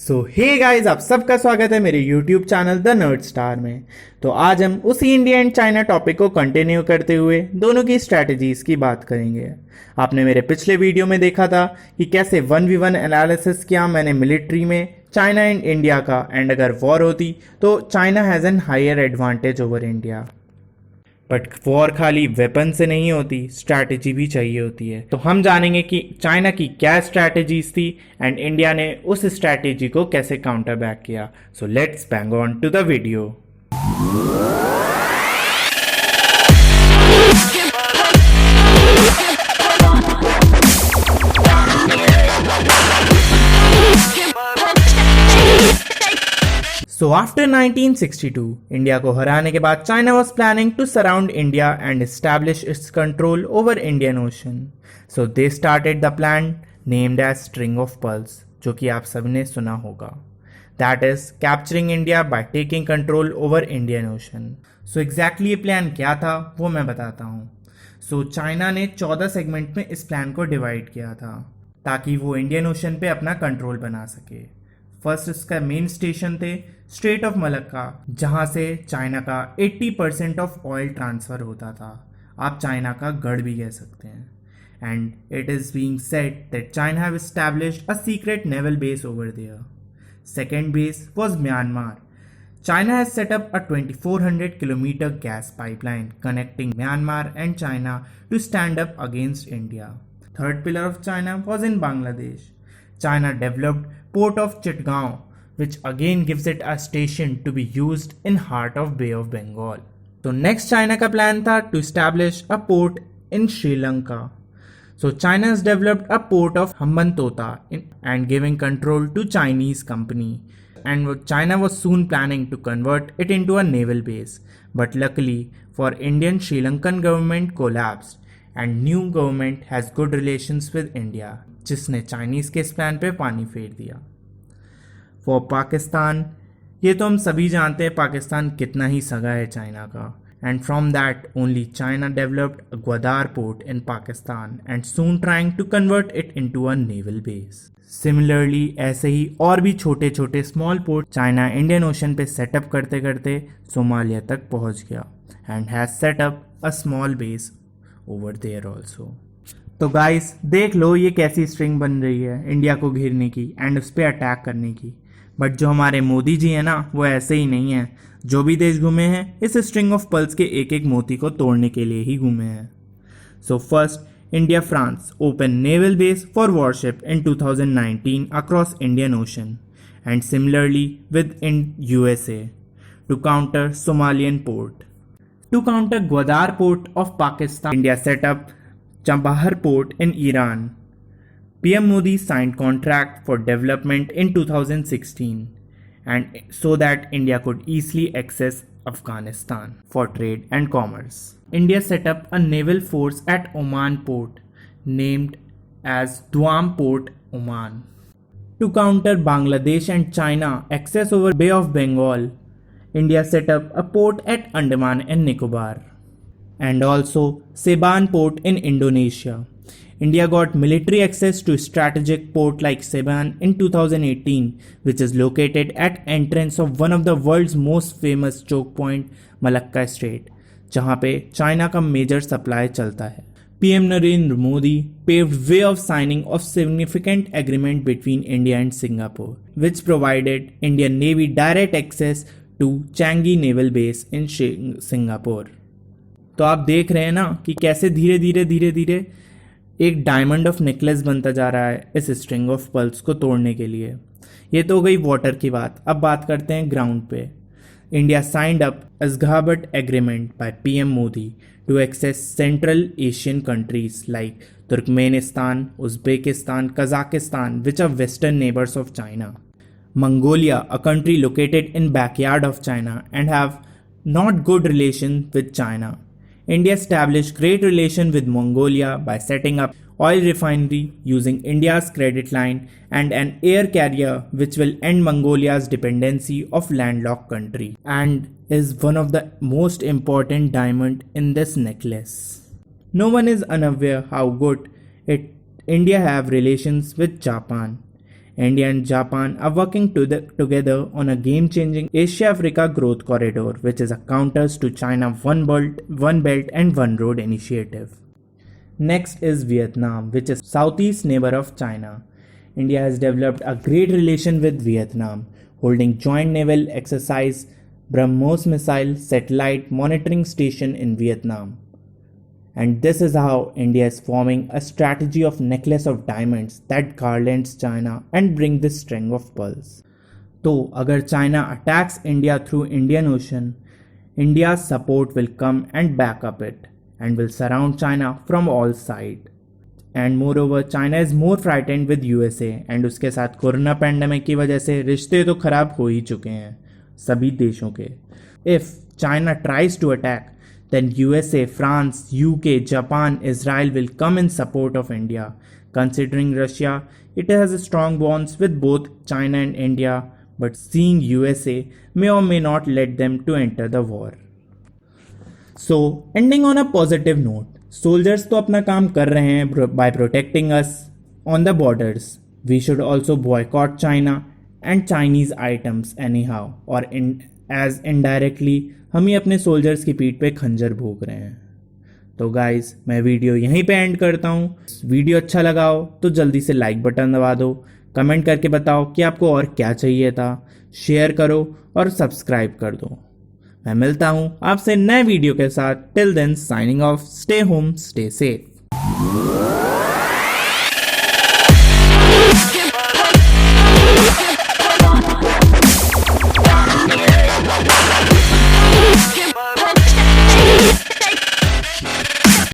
सो hey guys, आप सबका स्वागत है मेरे YouTube channel the nerd star में। तो आज हम उसी इंडिया एंड चाइना टॉपिक को कंटिन्यू करते हुए दोनों की स्ट्रैटेजीज की बात करेंगे। आपने मेरे पिछले वीडियो में देखा था कि कैसे 1v1 एनालिसिस किया मैंने मिलिट्री में चाइना एंड इंडिया का, एंड अगर वॉर होती तो China has an higher advantage over India. But war खाली वेपन से नहीं होती, स्ट्रैटेजी भी चाहिए होती है। तो हम जानेंगे कि चाइना की क्या स्ट्रैटेजीज थी एंड इंडिया ने उस स्ट्रैटेजी को कैसे काउंटर बैक किया। So let's bang on to the video. So after 1962, India को हराने के बाद China was planning to surround India and establish its control over Indian Ocean. So they started the plan named as String of Pearls, जो कि आप सबने सुना होगा. That is capturing India by taking control over Indian Ocean. So exactly ये plan क्या था वो मैं बताता हूँ. So चाइना ने 14 सेगमेंट में इस प्लान को डिवाइड किया था ताकि वो इंडियन ओशन पे अपना कंट्रोल बना सके. फर्स्ट इसका मेन स्टेशन थे स्ट्रेट ऑफ मलक्का, जहां से चाइना का 80% ऑफ ऑयल ट्रांसफ़र होता था. आप चाइना का गढ़ भी कह सकते हैं. And it is being said that China have established a secret naval base over there. Second base was Myanmar. China has set up a 2400 kilometer gas pipeline connecting Myanmar and China to stand up against India. Third pillar of China was in Bangladesh. China developed Port of Chittagaon, which again gives it a station to be used in heart of Bay of Bengal. So next China का plan था to establish a port in Sri Lanka. So China has developed a port of Hambantota and giving control to Chinese company. And China was soon planning to convert it into a naval base. But luckily for Indian, Sri Lankan government collapsed and new government has good relations with India, जिसने Chinese के इस plan पे पानी फेर दिया. For Pakistan, ये तो हम सभी जानते हैं पाकिस्तान कितना ही सगा है चाइना का. And from that only China developed Gwadar port in Pakistan and soon trying to convert it into a naval base. Similarly ऐसे ही और भी छोटे छोटे small port China Indian Ocean पे सेटअप करते करते सोमालिया तक पहुंच गया and has set up a small base over there also. तो गाइस देख लो ये कैसी स्ट्रिंग बन रही है इंडिया को घेरने की एंड उस पर अटैक करने की. बट जो हमारे मोदी जी हैं ना, वो ऐसे ही नहीं है. जो भी देश घूमे हैं इस स्ट्रिंग ऑफ पल्स के एक एक मोती को तोड़ने के लिए ही घूमे हैं. So first, India France opened naval base for warship in 2019 across Indian Ocean, and similarly with USA to counter Somalian port. To counter Gwadar port of Pakistan, India set up Chabahar port in Iran. PM Modi signed contract for development in 2016, and so that India could easily access Afghanistan for trade and commerce. India set up a naval force at Oman port named as Duam Port, Oman. To counter Bangladesh and China access over Bay of Bengal, India set up a port at Andaman and Nicobar, and also Seban port in Indonesia. India got military access to strategic port like Seban in 2018, which is located at entrance of one of the world's most famous choke point, Malacca Strait, जहाँ पे China का major supply चलता है. PM Narendra Modi paved way of signing of significant agreement between India and Singapore, which provided Indian Navy direct access to Changi Naval Base in Singapore. तो आप देख रहे हैं ना कि कैसे धीरे धीरे एक डायमंड ऑफ नेकलेस बनता जा रहा है इस स्ट्रिंग ऑफ पल्स को तोड़ने के लिए. ये तो हो गई वाटर की बात. अब बात करते हैं ग्राउंड पे. India signed up Ashgabat Agreement by PM Modi to access Central Asian countries like Turkmenistan, Uzbekistan, Kazakhstan, which are western neighbors of China. Mongolia, a country located in backyard of China and have not good relations with China. India established great relation with Mongolia by setting up oil refinery using India's credit line and an air carrier which will end Mongolia's dependency of landlocked country and is one of the most important diamond in this necklace. No one is unaware how good India have relations with Japan. India and Japan are working together on a game-changing Asia-Africa growth corridor, which is a counter to China One Belt and One Road initiative. Next is Vietnam, which is southeast neighbor of China. India has developed a great relation with Vietnam, holding joint naval exercise BrahMos missile satellite monitoring station in Vietnam. And this is how India is forming a strategy of necklace of diamonds that garlands China and bring this string of pearls. तो अगर China attacks India through Indian Ocean, India's support will come and back up it and will surround China from all sides. And moreover, China is more frightened with USA and उसके साथ corona pandemic की वजह से रिश्ते तो खराब हो ही चुके हैं सभी देशों के. If China tries to attack, then USA, France, UK, Japan, Israel will come in support of India. Considering Russia, it has strong bonds with both China and India, but seeing USA may or may not let them to enter the war. So, ending on a positive note, soldiers तो अपना काम कर रहे हैं by protecting us on the borders. We should also boycott China and Chinese items anyhow, or as indirectly हम ही अपने soldiers की पीठ पे खंजर भोग रहे हैं. तो गाइस, मैं वीडियो यहीं पे एंड करता हूँ. वीडियो अच्छा लगा हो तो जल्दी से लाइक बटन दबा दो, कमेंट करके बताओ कि आपको और क्या चाहिए था, शेयर करो और सब्सक्राइब कर दो. मैं मिलता हूँ आपसे नए वीडियो के साथ. Till then, signing off. Stay home, stay safe.